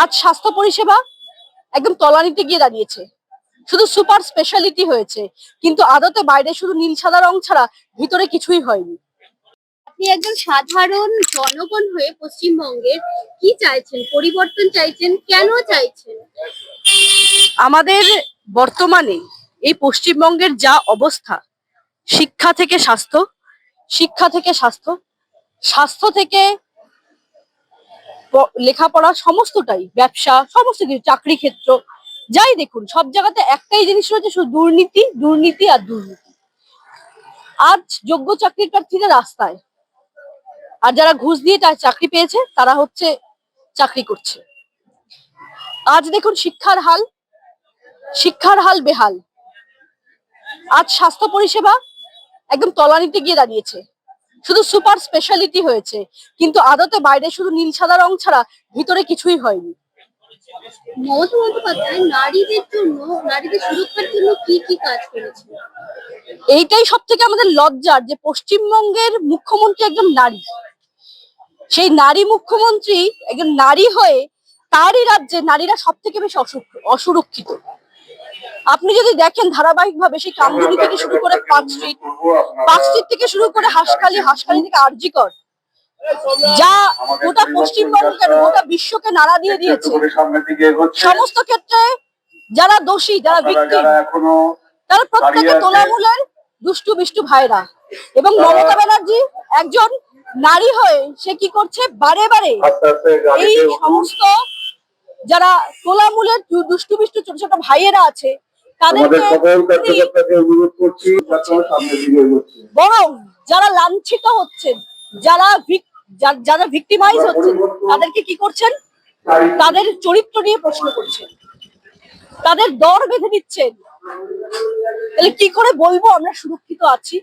আজ স্বাস্থ্য পরিষেবা একদম তলানিতে গিয়ে দাঁড়িয়েছে। শুধু সুপার স্পেশালিটি হয়েছে, কিন্তু আদতে বাইরে শুধু নীল সাদা রং ছাড়া ভিতরে কিছুই হয়নি। আপনি একজন সাধারণ জনগণ হয়ে পশ্চিমবঙ্গের কি চাইছেন? পরিবর্তন চাইছেন? কেন চাইছেন? আমাদের বর্তমানে এই পশ্চিমবঙ্গের যা অবস্থা, শিক্ষা থেকে স্বাস্থ্য, শিক্ষা থেকে স্বাস্থ্য, স্বাস্থ্য থেকে লেখাপড়া, সমস্তটাই ব্যবসা, সমস্ত কিছু, চাকরি ক্ষেত্র, যাই দেখুন সব জায়গাতে একটাই জিনিস রয়েছে, শুধু দুর্নীতি, দুর্নীতি আর দুর্নীতি। আজ যোগ্য চাকরির প্রার্থীরা রাস্তায়, আর যারা ঘুষ দিয়ে চাকরি পেয়েছে তারা হচ্ছে চাকরি করছে। আজ দেখুন শিক্ষার হাল বেহাল। আজ স্বাস্থ্য পরিষেবা একদম তলানিতে গিয়ে দাঁড়িয়েছে। শুধু সুপার স্পেশালিটি হয়েছে, কিন্তু আদতে বাইরে শুধু নীল সাদা রং ছাড়া ভিতরে কিছুই হয়নি। মমতা বন্দ্যোপাধ্যায় নারীদের জন্য, নারীদের সুরক্ষার জন্য কি কি কাজ করেছে? এইটাই সব থেকে আমাদের লজ্জার, যে পশ্চিমবঙ্গের মুখ্যমন্ত্রী একজন নারী। সেই নারী মুখ্যমন্ত্রী একজন নারী হয়ে তারই রাজ্যে নারীরা সব থেকে বেশি অসুরক্ষিত। আপনি যদি দেখেন ধারাবাহিকভাবে, সেই কামদুনি থেকে শুরু করে পার্কস্ট্রিট থেকে শুরু করে হাসখালি থেকে আরজিকর, যা গোটা পশ্চিমবঙ্গকে, গোটা বিশ্বকে নাড়া দিয়ে দিয়েছে। সমস্ত ক্ষেত্রে যারা দোষী, যারা ভিকটিম, তারা প্রত্যেকে তৃণমূলের দুষ্টু বিষ্টু ভাইরা। এবং মমতা ব্যানার্জি একজন নারী হয়ে সে কি করছে, বারে বারে এই সমস্ত যারা তৃণমূলের দুষ্টু বিষ্টু ছোট ছোট ভাইয়েরা আছে তাদেরকে, বরং যারা লাঞ্ছিত হচ্ছেন, যারা ভিক্টিমাইজ হচ্ছেন, তাদেরকে কি করছেন, তাদের চরিত্র নিয়ে প্রশ্ন করছেন, তাদের দর বেঁধে দিচ্ছেন। তাহলে কি করে বলবো আমরা সুরক্ষিত আছি?